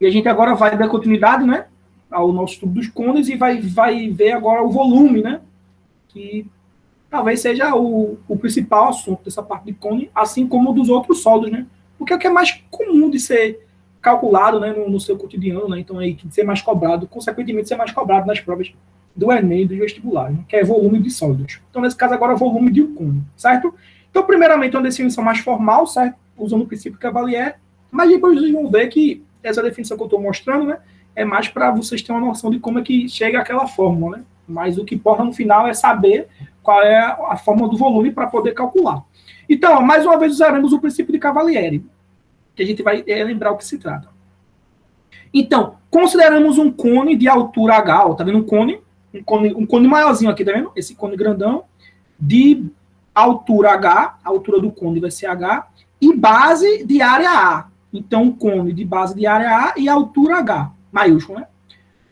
a gente agora vai dar continuidade, né, ao nosso estudo dos cones e vai ver agora o volume, né, que talvez seja o principal assunto dessa parte de cone, assim como dos outros sólidos, né, porque é o que é mais comum de ser calculado, né, no seu cotidiano, né, então aí de ser mais cobrado, consequentemente ser mais cobrado nas provas do Enem e do vestibular, né, que é volume de sólidos. Então, nesse caso agora, volume de um cone, certo? Então, primeiramente, uma definição mais formal, certo? Usando o princípio Cavalieri, mas depois vocês vão ver que essa definição que eu estou mostrando, né, é mais para vocês terem uma noção de como é que chega àquela fórmula, né? Mas o que importa no final é saber qual é a fórmula do volume para poder calcular. Então, mais uma vez usaremos o princípio de Cavalieri, que a gente vai lembrar o que se trata. Então, consideramos um cone de altura H, ó, tá vendo um cone maiorzinho aqui, tá vendo? Esse cone grandão, de altura H, a altura do cone vai ser H, e base de área A. Então, um cone de base de área A e altura H, maiúsculo, né?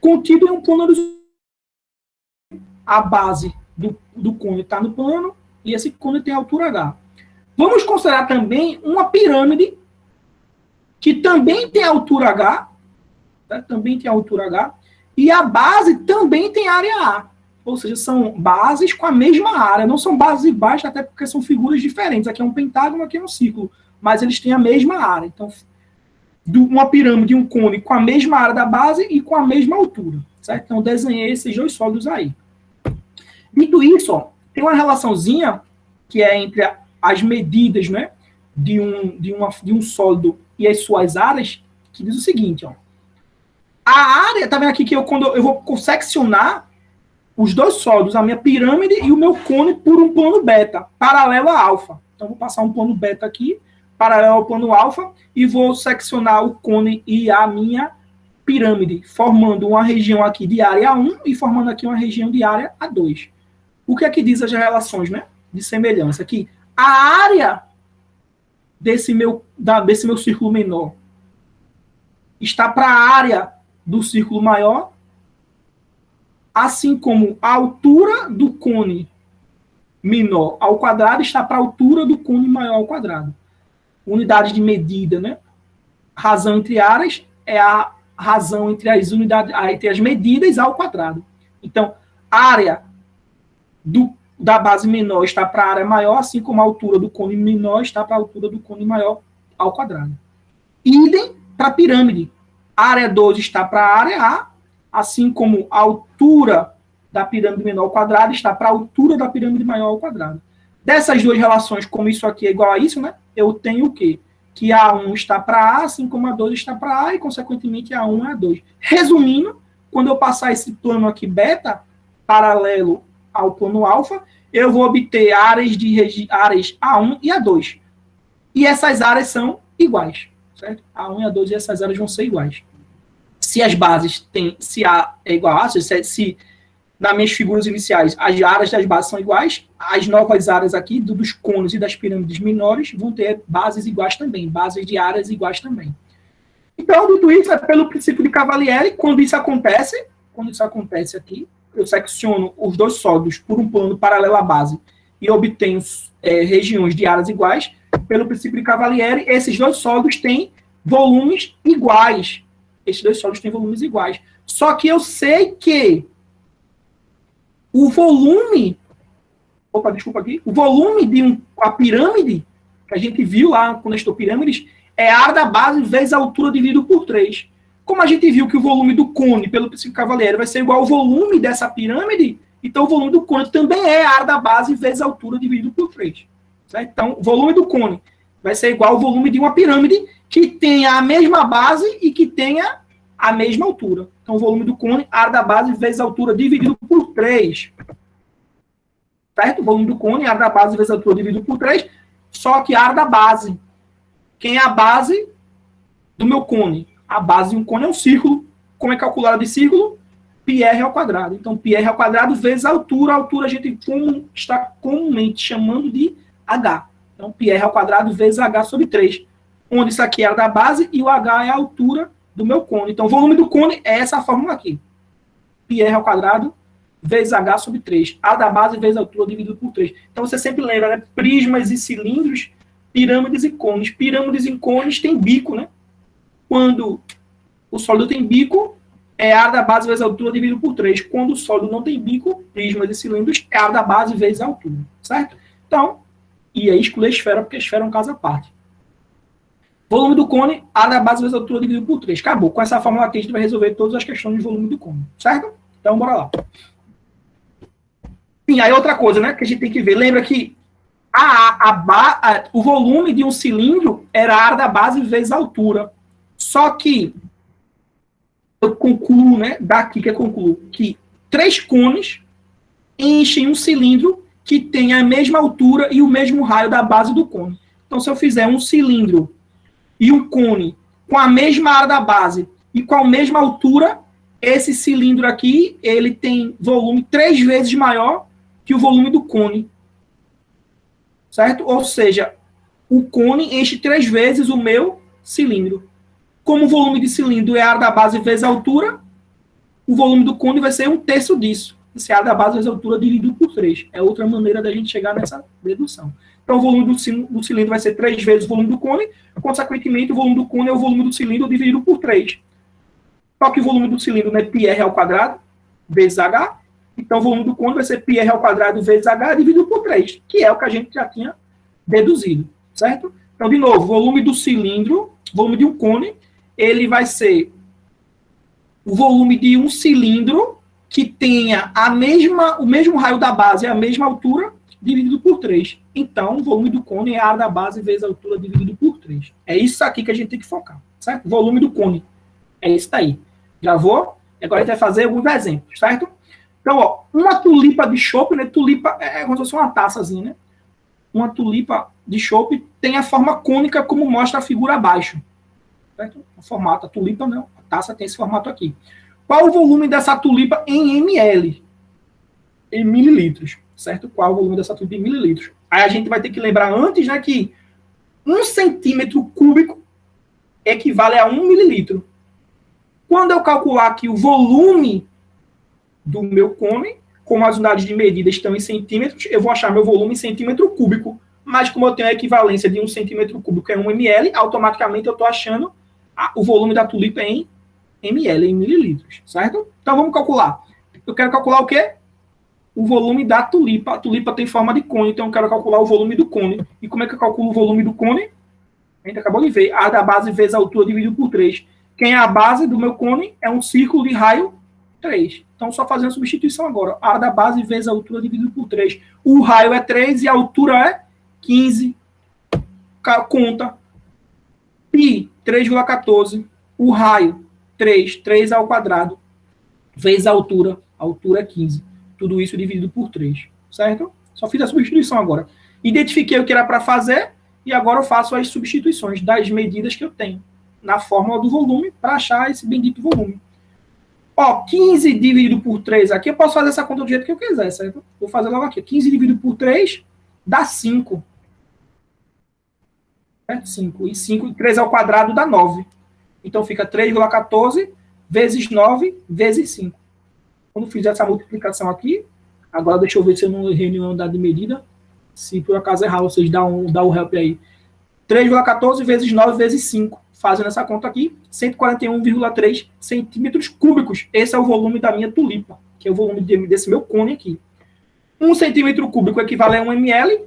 Contido em um plano horizontal. A base do cone está no plano e esse cone tem altura H. Vamos considerar também uma pirâmide que também tem altura H, tá? Também tem altura H, e a base também tem área A. Ou seja, são bases com a mesma área, não são bases iguais, até porque são figuras diferentes. Aqui é um pentágono, aqui é um círculo, mas eles têm a mesma área. Então, uma pirâmide e um cone com a mesma área da base e com a mesma altura, certo? Então, desenhei esses dois sólidos aí. Dito isso, ó, tem uma relaçãozinha que é entre as medidas, né, de um sólido e as suas áreas, que diz o seguinte, ó. A área, tá vendo aqui que quando eu vou seccionar os dois sólidos, a minha pirâmide e o meu cone por um plano beta, paralelo a alfa. Então, vou passar um plano beta aqui, paralelo ao plano alfa, e vou seccionar o cone e a minha pirâmide, formando uma região aqui de área 1 e formando aqui uma região de área A2. O que é que diz as relações, né, de semelhança? Que a área desse meu círculo menor está para a área do círculo maior, assim como a altura do cone menor ao quadrado está para a altura do cone maior ao quadrado. Unidade de medida, né? Razão entre áreas é a razão entre as unidades, entre as medidas ao quadrado. Então, a área da base menor está para a área maior, assim como a altura do cone menor está para a altura do cone maior ao quadrado. Idem para a pirâmide. A área 2 está para a área A, assim como a altura da pirâmide menor ao quadrado está para a altura da pirâmide maior ao quadrado. Dessas duas relações, como isso aqui é igual a isso, né? Eu tenho o quê? Que a 1 está para A, assim como a 2 está para A, e, consequentemente, a 1 é a 2. Resumindo, quando eu passar esse plano aqui beta, paralelo ao plano alfa, eu vou obter áreas A1 e A2. E essas áreas são iguais, certo? A1 e A2 e essas áreas vão ser iguais. Se as bases se A é igual a A, se nas minhas figuras iniciais as áreas das bases são iguais, as novas áreas aqui, dos cones e das pirâmides menores, vão ter bases iguais também, bases de áreas iguais também. Então, dito isso, é pelo princípio de Cavalieri, quando isso acontece aqui, eu secciono os dois sólidos por um plano paralelo à base e obtenho regiões de áreas iguais, pelo princípio de Cavalieri, esses dois sólidos têm volumes iguais. Esses dois sólidos têm volumes iguais. Só que eu sei que o volume de a pirâmide, que a gente viu lá quando eu estou pirâmides, é a área da base vezes a altura dividido por 3. Como a gente viu que o volume do cone, pelo princípio Cavalieri, vai ser igual ao volume dessa pirâmide, então o volume do cone também é a área da base vezes a altura dividido por 3. Certo? Então, o volume do cone vai ser igual ao volume de uma pirâmide que tenha a mesma base e que tenha a mesma altura. Então, o volume do cone, a área da base vezes a altura dividido por 3. Certo? O volume do cone, a área da base vezes a altura dividido por 3, só que a área da base. Quem é a base do meu cone? A base de um cone é um círculo. Como é calculado de círculo? πr ao quadrado. Então, πr ao quadrado vezes a altura a gente está comumente chamando de h. Então, πr ao quadrado vezes h sobre 3. Onde isso aqui é a da base e o h é a altura do meu cone. Então, o volume do cone é essa fórmula aqui. πr ao quadrado vezes h sobre 3. A da base vezes a altura dividido por 3. Então, você sempre lembra, né? Prismas e cilindros, pirâmides e cones. Pirâmides e cones têm bico, né? Quando o sólido tem bico, é a área da base vezes a altura dividido por 3. Quando o sólido não tem bico, prismas e cilindros, é a área da base vezes a altura, certo? Então, e aí excluir a esfera, porque a esfera é um caso à parte. Volume do cone, área da base vezes a altura dividido por 3. Acabou. Com essa fórmula aqui, a gente vai resolver todas as questões de volume do cone, certo? Então, bora lá. Sim, aí outra coisa, né, que a gente tem que ver. Lembra que o volume de um cilindro era a área da base vezes a altura. Só que eu concluo, né, daqui que eu concluo que 3 cones enchem um cilindro que tem a mesma altura e o mesmo raio da base do cone. Então, se eu fizer um cilindro e um cone com a mesma área da base e com a mesma altura, esse cilindro aqui, ele tem volume 3 vezes maior que o volume do cone. Certo? Ou seja, o cone enche 3 vezes o meu cilindro. Como o volume de cilindro é a área da base vezes a altura, o volume do cone vai ser 1/3 disso. Esse é a área da base vezes a altura dividido por 3. É outra maneira da gente chegar nessa dedução. Então, o volume do cilindro vai ser 3 vezes o volume do cone, consequentemente, o volume do cone é o volume do cilindro dividido por 3. Só que o volume do cilindro é πr ao quadrado vezes h, então o volume do cone vai ser πr ao quadrado vezes h dividido por 3, que é o que a gente já tinha deduzido, certo? Então, de novo, o volume do cilindro, volume de um cone, ele vai ser o volume de um cilindro que tenha o mesmo raio da base, a mesma altura, dividido por 3. Então, o volume do cone é a área da base vezes a altura dividido por 3. É isso aqui que a gente tem que focar, certo? Volume do cone. É isso daí. Gravou? Agora a gente vai fazer alguns exemplos, certo? Então, ó, uma tulipa de chope, né? Tulipa é como se fosse uma taçazinha, né? Uma tulipa de chope tem a forma cônica, como mostra a figura abaixo. Certo? O formato, a tulipa não. A taça tem esse formato aqui. Qual o volume dessa tulipa em ml? Em mililitros. Certo? Qual o volume dessa tulipa em mililitros? Aí a gente vai ter que lembrar antes, né, que 1 centímetro cúbico equivale a 1 mililitro. Quando eu calcular aqui o volume do meu cone, como as unidades de medida estão em centímetros, eu vou achar meu volume em centímetro cúbico. Mas como eu tenho a equivalência de 1 centímetro cúbico é 1 ml, automaticamente eu estou achando o volume da tulipa em ml, em mililitros, certo? Então vamos calcular. Eu quero calcular o quê? O volume da tulipa. A tulipa tem forma de cone, então eu quero calcular o volume do cone. E como é que eu calculo o volume do cone? A gente acabou de ver. A da base vezes a altura dividido por 3. Quem é a base do meu cone é um círculo de raio 3. Então, só fazendo a substituição agora. A área da base vezes a altura dividido por 3. O raio é 3 e a altura é 15. Conta. Pi, 3,14. O raio, 3 ao quadrado. Vezes a altura é 15. Tudo isso dividido por 3. Certo? Só fiz a substituição agora. Identifiquei o que era para fazer e agora eu faço as substituições das medidas que eu tenho na fórmula do volume para achar esse bendito volume. Ó, 15 dividido por 3 aqui, eu posso fazer essa conta do jeito que eu quiser, certo? Vou fazer logo aqui. 15 dividido por 3 dá 5. Certo? 5. E 5 e 3 ao quadrado dá 9. Então fica 3,14 vezes 9 vezes 5. Quando fizer essa multiplicação aqui, agora deixa eu ver se eu não errei nenhuma unidade de medida. Se por acaso errar, vocês dá o help aí. 3,14 vezes 9 vezes 5. Fazendo essa conta aqui, 141,3 centímetros cúbicos. Esse é o volume da minha tulipa, que é o volume desse meu cone aqui. 1 centímetro cúbico equivale a 1 ml.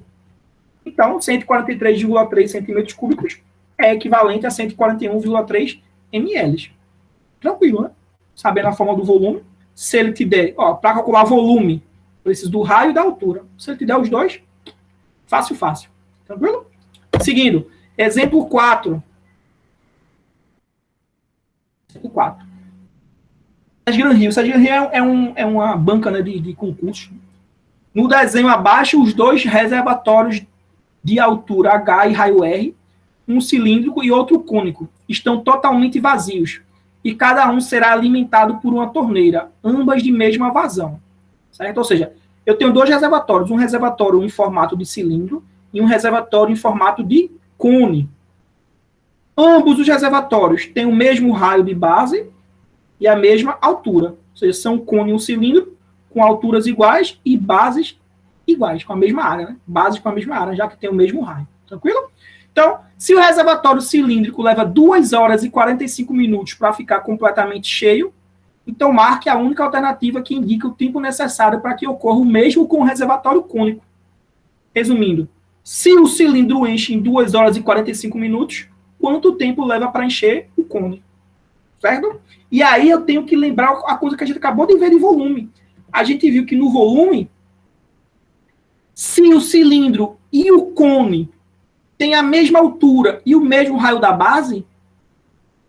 Então, 143,3 centímetros cúbicos é equivalente a 141,3 ml. Tranquilo, né? Sabendo a forma do volume. Se ele te der, para calcular volume, preciso do raio e da altura. Se ele te der os dois, fácil. Tranquilo? Seguindo, exemplo 4. Exemplo 4. Sesgran Rio. Sesgran Rio é uma banca, né, de concurso. No desenho abaixo, os dois reservatórios de altura H e raio R, um cilíndrico e outro cônico, estão totalmente vazios. E cada um será alimentado por uma torneira, ambas de mesma vazão. Certo? Ou seja, eu tenho dois reservatórios, um reservatório em formato de cilindro e um reservatório em formato de cone. Ambos os reservatórios têm o mesmo raio de base e a mesma altura. Ou seja, são um cone e um cilindro com alturas iguais e bases iguais, com a mesma área. Né? Bases com a mesma área, já que tem o mesmo raio. Tranquilo? Então, se o reservatório cilíndrico leva 2 horas e 45 minutos para ficar completamente cheio, então marque a única alternativa que indica o tempo necessário para que ocorra o mesmo com o reservatório cônico. Resumindo, se o cilindro enche em 2 horas e 45 minutos, quanto tempo leva para encher o cone? Certo? E aí eu tenho que lembrar a coisa que a gente acabou de ver de volume. A gente viu que no volume, se o cilindro e o cone têm a mesma altura e o mesmo raio da base,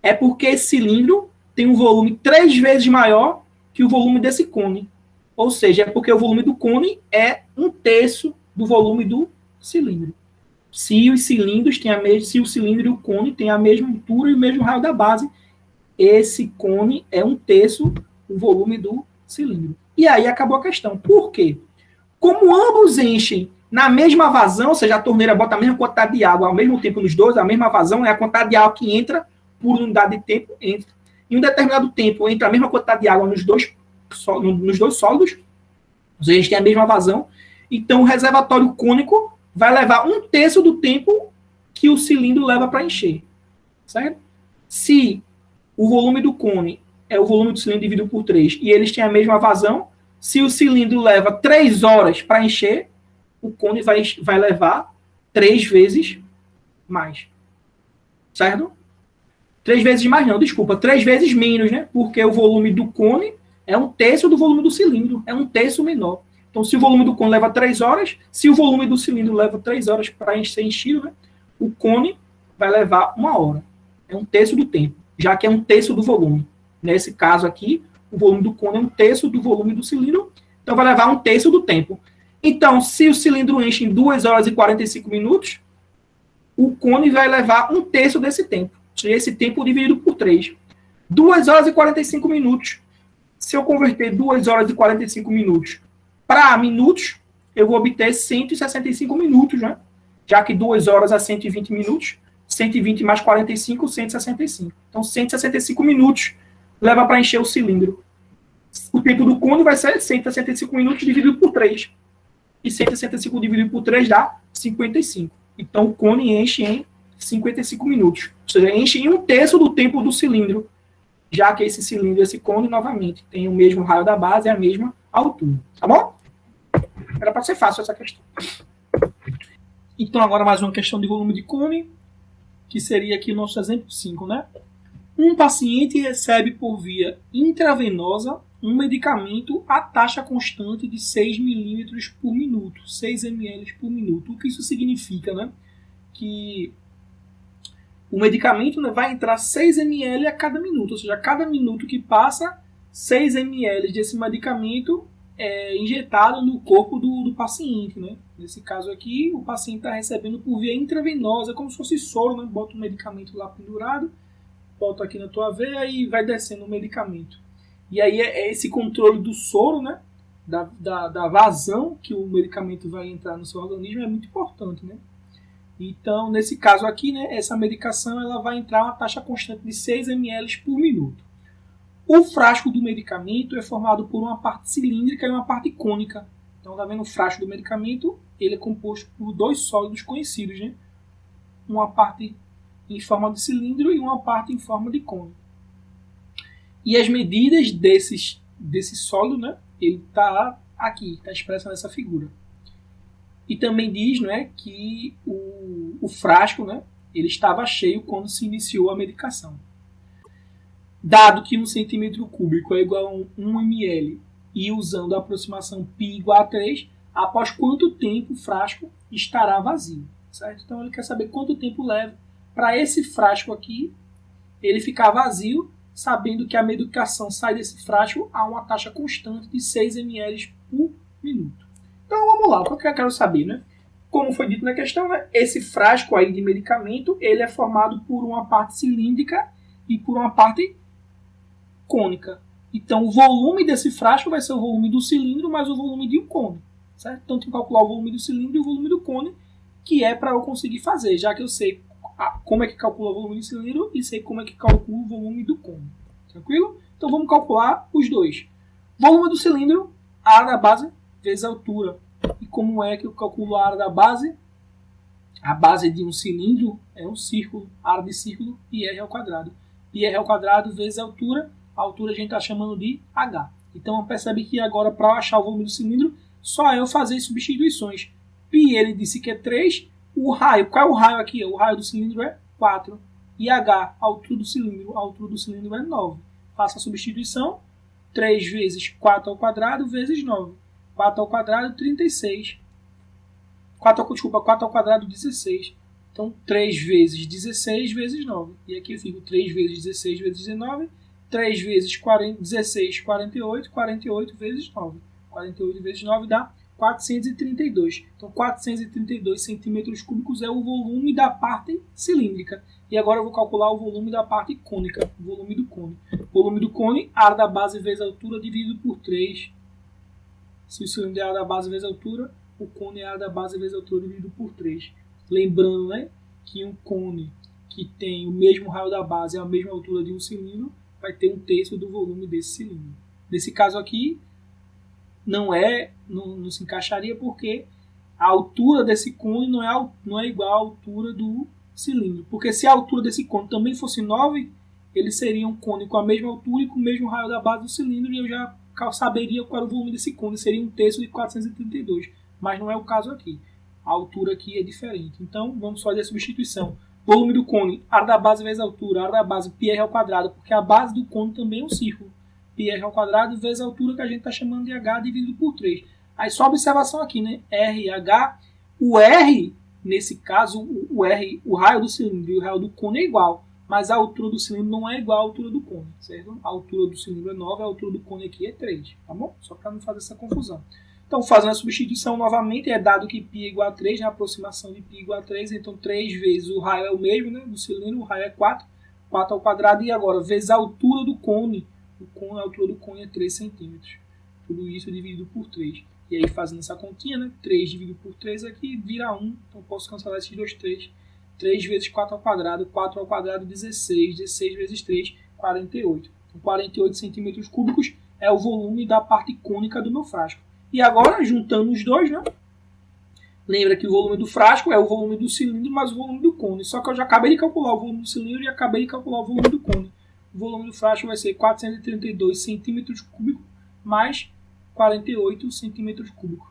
é porque esse cilindro tem um volume 3 vezes maior que o volume desse cone. Ou seja, é porque o volume do cone é 1/3 do volume do cilindro. Se os cilindros têm se o cilindro e o cone têm a mesma altura e o mesmo raio da base, esse cone é 1/3 do volume do cilindro. E aí acabou a questão. Por quê? Como ambos enchem na mesma vazão, ou seja, a torneira bota a mesma quantidade de água ao mesmo tempo nos dois, a mesma vazão, é a quantidade de água que entra por unidade de tempo, entra. Em um determinado tempo, entra a mesma quantidade de água nos dois sólidos, ou seja, a gente tem a mesma vazão. Então, o reservatório cônico vai levar 1/3 do tempo que o cilindro leva para encher. Certo? Se o volume do cone é o volume do cilindro dividido por 3 e eles têm a mesma vazão, se o cilindro leva 3 horas para encher, o cone vai levar 3 vezes mais. Certo? 3 vezes mais não, desculpa, 3 vezes menos, né? Porque o volume do cone é 1/3 do volume do cilindro, é 1/3 menor. Então, se o volume do cone leva 3 horas, se o volume do cilindro leva 3 horas para ser enchido, né? O cone vai levar 1 hora. É 1/3 do tempo, já que é 1/3 do volume. Nesse caso aqui, o volume do cone é 1/3 do volume do cilindro, então vai levar 1/3 do tempo. Então, se o cilindro enche em 2 horas e 45 minutos, o cone vai levar 1/3 desse tempo. Ou seja, esse tempo dividido por 3. 2 horas e 45 minutos. Se eu converter 2 horas e 45 minutos para minutos, eu vou obter 165 minutos, né? Já que 2 horas é 120 minutos, 120 mais 45, 165. Então, 165 minutos leva para encher o cilindro. O tempo do cone vai ser 165 minutos dividido por 3. E 165 dividido por 3 dá 55. Então, o cone enche em 55 minutos. Ou seja, enche em 1/3 do tempo do cilindro, já que esse cilindro, esse cone, novamente, tem o mesmo raio da base e a mesma altura. Tá bom? Era para ser fácil essa questão. Então, agora mais uma questão de volume de cone, que seria aqui o nosso exemplo 5, né? Um paciente recebe por via intravenosa um medicamento a taxa constante de 6 milímetros por minuto, 6 ml por minuto. O que isso significa, né? Que o medicamento, né, vai entrar 6 ml a cada minuto, ou seja, a cada minuto que passa, 6 ml desse medicamento é injetado no corpo do paciente, né? Nesse caso aqui, o paciente está recebendo por via intravenosa, como se fosse soro, né? Bota o medicamento lá pendurado, bota aqui na tua veia e vai descendo o medicamento. E aí é esse controle do soro, né? Da vazão que o medicamento vai entrar no seu organismo é muito importante, né? Então, nesse caso aqui, né, essa medicação ela vai entrar uma taxa constante de 6 ml por minuto. O frasco do medicamento é formado por uma parte cilíndrica e uma parte cônica. Então, tá vendo o frasco do medicamento? Ele é composto por 2 sólidos conhecidos, né? Uma parte em forma de cilindro e uma parte em forma de cone. E as medidas desse sólido, né? Ele está aqui, está expresso nessa figura. E também diz, né, que o frasco, né, ele estava cheio quando se iniciou a medicação. Dado que 1 centímetro cúbico é igual a 1 ml e usando a aproximação π igual a 3, após quanto tempo o frasco estará vazio, certo? Então ele quer saber quanto tempo leva para esse frasco aqui ele ficar vazio, sabendo que a medicação sai desse frasco a uma taxa constante de 6 ml por minuto. Então vamos lá, o que eu quero saber, né? Como foi dito na questão, né? Esse frasco aí de medicamento, ele é formado por uma parte cilíndrica e por uma parte cônica. Então o volume desse frasco vai ser o volume do cilindro mais o volume de um cone, certo? Então tem que calcular o volume do cilindro e o volume do cone, que é para eu conseguir fazer, já que eu sei como é que calcula o volume do cilindro e sei como é que calcula o volume do cone. Tranquilo? Então vamos calcular os dois. Volume do cilindro, a área da base vezes a altura. E como é que eu calculo a área da base? A base de um cilindro é um círculo, área de círculo, πr ao quadrado. Πr ao quadrado vezes a altura a gente está chamando de h. Então, percebe que agora, para achar o volume do cilindro, só eu fazer substituições. Π, ele disse que é 3, o raio, qual é o raio aqui? O raio do cilindro é 4. E h, a altura do cilindro é 9. Faça a substituição, 3 vezes 4 ao quadrado vezes 9. 4 ao quadrado, 36. 4 ao quadrado, 16. Então, 3 vezes 16 vezes 9. E aqui eu fico 3 vezes 16 vezes 19. 3 vezes 16, 48. 48 vezes 9. 48 vezes 9 dá 432. Então, 432 centímetros cúbicos é o volume da parte cilíndrica. E agora eu vou calcular o volume da parte cônica, o volume do cone. O volume do cone, área da base vezes a altura dividido por 3. Se o cilindro é a área da base vezes a altura, o cone é a área da base vezes a altura dividido por 3. Lembrando, né, que um cone que tem o mesmo raio da base e a mesma altura de um cilindro vai ter 1/3 do volume desse cilindro. Nesse caso aqui, não se encaixaria porque a altura desse cone não é igual à altura do cilindro. Porque se a altura desse cone também fosse 9, ele seria um cone com a mesma altura e com o mesmo raio da base do cilindro, e eu já saberia qual era o volume desse cone, seria 1/3 de 432. Mas não é o caso aqui. A altura aqui é diferente. Então, vamos fazer a substituição. Volume do cone, área da base vezes a altura, área da base, πr ao quadrado, porque a base do cone também é um círculo. πr ao quadrado vezes a altura que a gente está chamando de h dividido por 3. Aí só observação aqui, né? RH, o R, nesse caso, o R, o raio do cilindro e o raio do cone é igual, mas a altura do cilindro não é igual à altura do cone, certo? A altura do cilindro é 9, a altura do cone aqui é 3, tá bom? Só para não fazer essa confusão. Então, fazendo a substituição novamente, é dado que π é igual a 3, né? A aproximação de π é igual a 3, então 3 vezes o raio é o mesmo, né? Do cilindro, o raio é 4, 4 ao quadrado, e agora, vezes a altura do cone, a altura do cone é 3 centímetros. Tudo isso dividido por 3. E aí, fazendo essa continha, né? 3 dividido por 3 aqui, vira 1, então posso cancelar esses dois 3. 3 vezes 4 ao quadrado, 4 ao quadrado, 16, 16 vezes 3, 48. Então, 48 centímetros cúbicos é o volume da parte cônica do meu frasco. E agora, juntando os dois, né? Lembra que o volume do frasco é o volume do cilindro mais o volume do cone. Só que eu já acabei de calcular o volume do cilindro e acabei de calcular o volume do cone. O volume do frasco vai ser 432 centímetros cúbicos mais 48 centímetros cúbicos.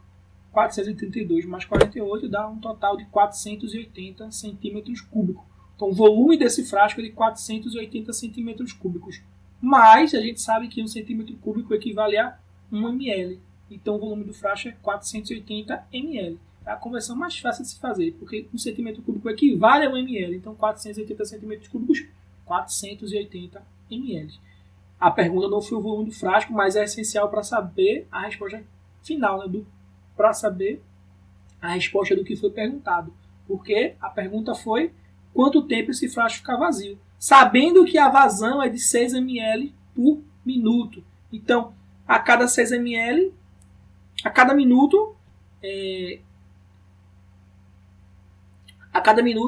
432 mais 48 dá um total de 480 centímetros cúbicos. Então, o volume desse frasco é de 480 centímetros cúbicos. Mas a gente sabe que 1 centímetro cúbico equivale a 1 ml. Então, o volume do frasco é 480 ml. É a conversão mais fácil de se fazer, porque 1 centímetro cúbico equivale a 1 ml. Então, 480 centímetros cúbicos, 480 ml. A pergunta não foi o volume do frasco, mas é essencial para saber a resposta final, né, para saber a resposta do que foi perguntado. Porque a pergunta foi quanto tempo esse frasco fica vazio. Sabendo que a vazão é de 6 ml por minuto. Então, a cada 6 ml, a cada minuto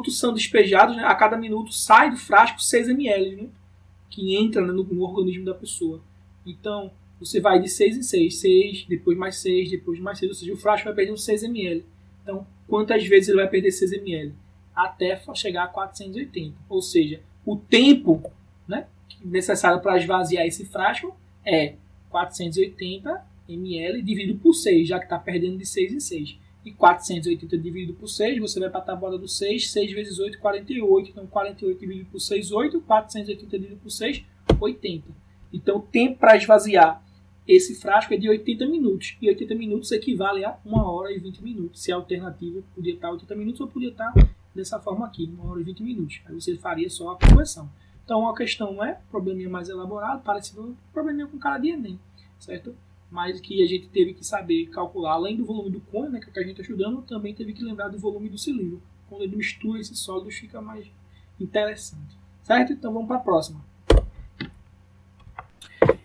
são despejados, né? A cada minuto sai do frasco 6 ml, né? Que entra, né, no organismo da pessoa. Então, você vai de 6 em 6, 6, depois mais 6, depois mais 6, ou seja, o frasco vai perder uns 6 ml. Então, quantas vezes ele vai perder 6 ml? Até chegar a 480. Ou seja, o tempo, né, necessário para esvaziar esse frasco é 480 ml dividido por 6, já que está perdendo de 6 em 6. E 480 dividido por 6, você vai para a tábua do 6, 6 vezes 8, 48. Então, 48 dividido por 6, 8. 480 dividido por 6, 80. Então, o tempo para esvaziar esse frasco é de 80 minutos. E 80 minutos equivale a 1 hora e 20 minutos. Se a alternativa podia estar 80 minutos ou podia estar dessa forma aqui, 1 hora e 20 minutos. Aí você faria só a conversão. Então, a questão não é probleminha mais elaborado, parecido com probleminha com cara de Enem, certo? Mas que a gente teve que saber calcular, além do volume do cone, né, que a gente está estudando, também teve que lembrar do volume do cilindro. Quando ele mistura esses sólidos, fica mais interessante. Certo? Então vamos para a próxima.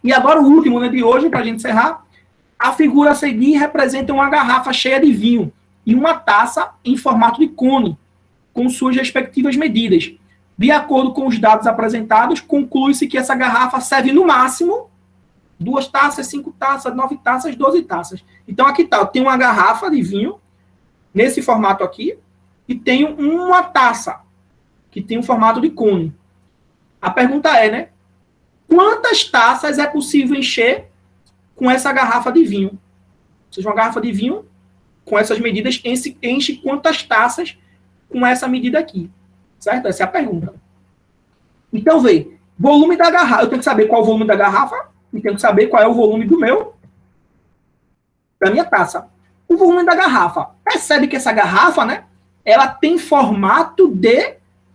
E agora o último, né, de hoje, para a gente encerrar. A figura a seguir representa uma garrafa cheia de vinho e uma taça em formato de cone, com suas respectivas medidas. De acordo com os dados apresentados, conclui-se que essa garrafa serve no máximo 2 taças, 5 taças, 9 taças, 12 taças. Então, aqui tá, tem uma garrafa de vinho, nesse formato aqui, e tenho uma taça, que tem um formato de cone. A pergunta é, né? Quantas taças é possível encher com essa garrafa de vinho? Ou seja, uma garrafa de vinho, com essas medidas, enche quantas taças com essa medida aqui? Certo? Essa é a pergunta. Então, vê, volume da garrafa. Eu tenho que saber qual é o volume da garrafa e tenho que saber qual é o volume da minha taça. O volume da garrafa. Percebe que essa garrafa, né? Ela tem formato de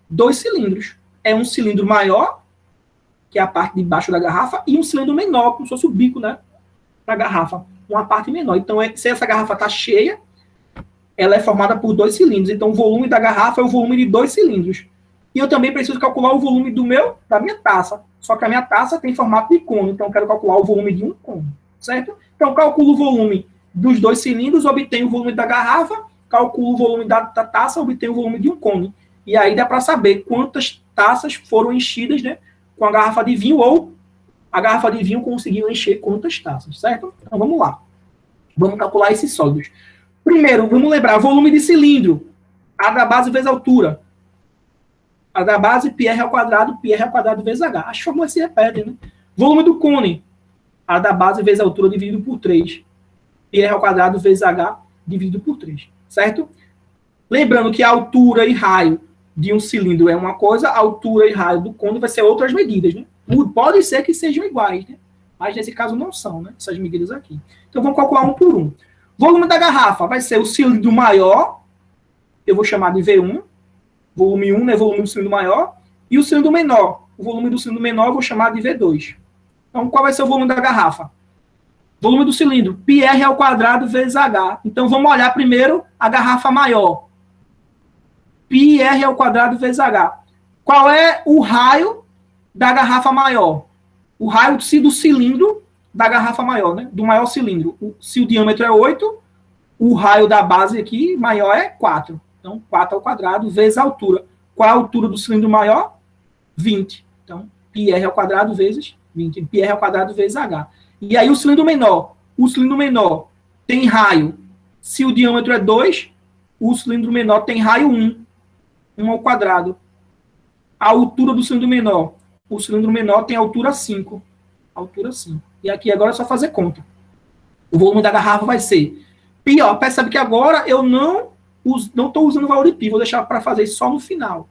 2 cilindros. É um cilindro maior, que é a parte de baixo da garrafa, e um cilindro menor, como se fosse o bico, né? Da garrafa. Uma parte menor. Então, se essa garrafa está cheia, ela é formada por 2 cilindros. Então, o volume da garrafa é o volume de 2 cilindros. E eu também preciso calcular o volume da minha taça. Só que a minha taça tem formato de cone. Então, eu quero calcular o volume de um cone. Certo? Então, calculo o volume dos 2 cilindros, obtenho o volume da garrafa, calculo o volume da taça, obtenho o volume de um cone. E aí dá para saber quantas taças foram enchidas, né, com a garrafa de vinho, ou a garrafa de vinho conseguiu encher quantas taças, certo? Então vamos lá. Vamos calcular esses sólidos. Primeiro, vamos lembrar, volume de cilindro. A da base vezes a altura. A da base, πr ao quadrado vezes h. As fórmulas se repetem, né? Volume do cone. A da base vezes a altura dividido por 3. πr ao quadrado vezes h dividido por 3. Certo? Lembrando que a altura e raio de um cilindro é uma coisa, a altura e raio do cone vai ser outras medidas, né? Pode ser que sejam iguais, né? Mas nesse caso não são, né? Essas medidas aqui. Então vamos calcular um por um. Volume da garrafa vai ser o cilindro maior, eu vou chamar de V1, volume 1, né? Volume do cilindro maior, e o cilindro menor. O volume do cilindro menor eu vou chamar de V2. Então qual vai ser o volume da garrafa? Volume do cilindro, πr ao quadrado vezes h. Então vamos olhar primeiro a garrafa maior. πr ao quadrado vezes h. Qual é o raio da garrafa maior? O raio do cilindro da garrafa maior, né? Do maior cilindro. Se o diâmetro é 8, o raio da base aqui maior é 4. Então, 4 ao quadrado vezes a altura. Qual é a altura do cilindro maior? 20. Então, πr ao quadrado vezes 20. πr ao quadrado vezes h. E aí o cilindro menor. O cilindro menor tem raio. Se o diâmetro é 2, o cilindro menor tem raio 1. 1 ao quadrado. A altura do cilindro menor. O cilindro menor tem altura 5. Altura 5. E aqui agora é só fazer conta. O volume da garrafa vai ser π. Ó, percebe que agora eu não estou usando o valor de π. Vou deixar para fazer só no final.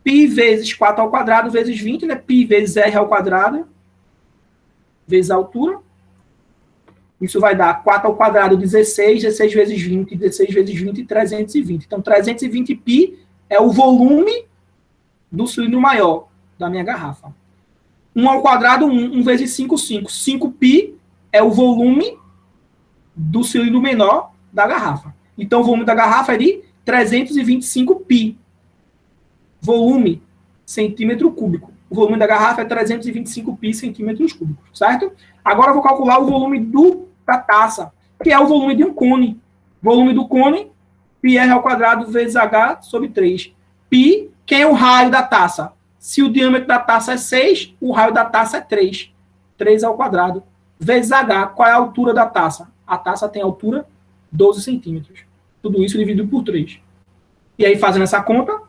π vezes 4 ao quadrado vezes 20, né? π vezes r ao quadrado vezes a altura. Isso vai dar 4 ao quadrado, 16, 16 vezes 20, 16 vezes 20, 320. Então, 320 π é o volume do cilindro maior da minha garrafa. 1 ao quadrado, 1 vezes 5, 5. 5 π é o volume do cilindro menor da garrafa. Então, o volume da garrafa é de 325 π. Volume, centímetro cúbico. O volume da garrafa é 325 π centímetros cúbicos, certo? Agora eu vou calcular o volume da taça, que é o volume de um cone. Volume do cone, πr ao quadrado vezes h sobre 3. Π, quem é o raio da taça? Se o diâmetro da taça é 6, o raio da taça é 3. 3 ao quadrado. Vezes h, qual é a altura da taça? A taça tem altura 12 centímetros. Tudo isso dividido por 3. E aí, fazendo essa conta,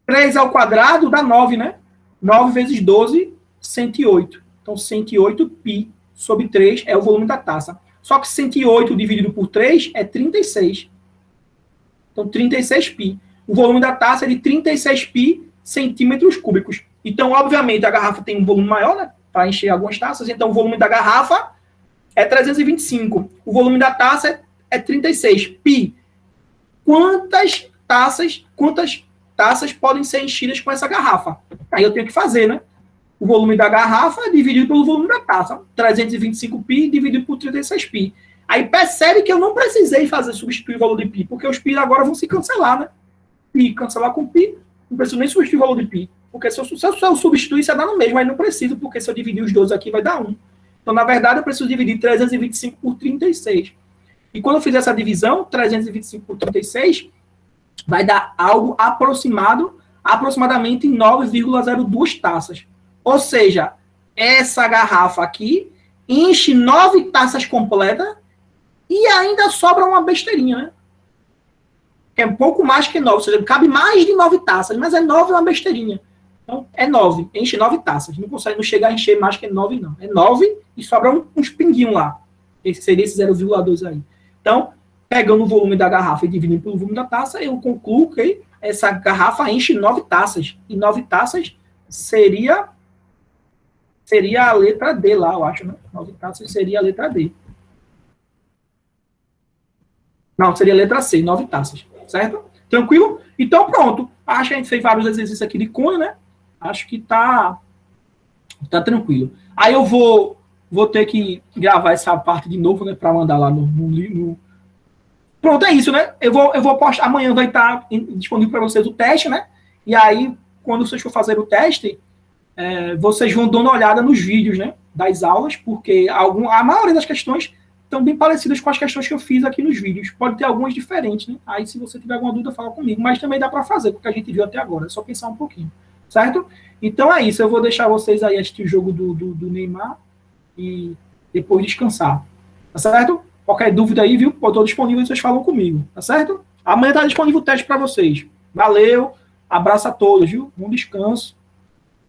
3 ao quadrado dá 9, né? 9 vezes 12, 108. Então, 108 π sobre 3 é o volume da taça. Só que 108 dividido por 3 é 36. Então, 36 π. O volume da taça é de 36 π centímetros cúbicos. Então, obviamente, a garrafa tem um volume maior, né? Para encher algumas taças. Então, o volume da garrafa é 325. O volume da taça é 36 π. Quantas taças podem ser enchidas com essa garrafa? Aí eu tenho que fazer, né? O volume da garrafa dividido pelo volume da taça. 325 π dividido por 36 π. Aí percebe que eu não precisei substituir o valor de π, porque os π agora vão se cancelar, né? Π cancelar com π, não preciso nem substituir o valor de π. Porque se eu substituir, isso dá no mesmo, mas não preciso, porque se eu dividir os 12 aqui, vai dar 1. Então, na verdade, eu preciso dividir 325 por 36. E quando eu fizer essa divisão, 325 por 36, vai dar algo aproximadamente 9,02 taças. Ou seja, essa garrafa aqui enche 9 taças completas e ainda sobra uma besteirinha, né? que é um pouco mais que 9, ou seja, cabe mais de 9 taças, mas 9 é uma besteirinha. Então, é 9, enche 9 taças. Não consegue, não chegar a encher mais que 9, não. É 9 e sobra uns pinguinhos lá. Esse seria esse 0,2 aí. Então, pegando o volume da garrafa e dividindo pelo volume da taça, eu concluo que essa garrafa enche 9 taças. E 9 taças seria a letra D lá, eu acho, né? 9 taças seria a letra D. Não, seria a letra C, 9 taças. Certo? Tranquilo? Então, pronto. Acho que a gente fez vários exercícios aqui de cone, né? Acho que tá tranquilo. Aí eu vou ter que gravar essa parte de novo, né? Para mandar lá no. Pronto, é isso, né? Eu vou postar. Amanhã vai estar disponível para vocês o teste, né? E aí, quando vocês for fazer o teste, vocês vão dar uma olhada nos vídeos, né? Das aulas, porque a maioria das questões estão bem parecidas com as questões que eu fiz aqui nos vídeos. Pode ter algumas diferentes, né? Aí, se você tiver alguma dúvida, fala comigo. Mas também dá para fazer, porque a gente viu até agora. É só pensar um pouquinho. Certo? Então é isso. Eu vou deixar vocês aí assistir o jogo do Neymar e depois descansar. Tá certo? Qualquer dúvida aí, viu? Eu estou disponível e vocês falam comigo. Tá certo? Amanhã está disponível o teste para vocês. Valeu. Abraço a todos, viu? Bom descanso.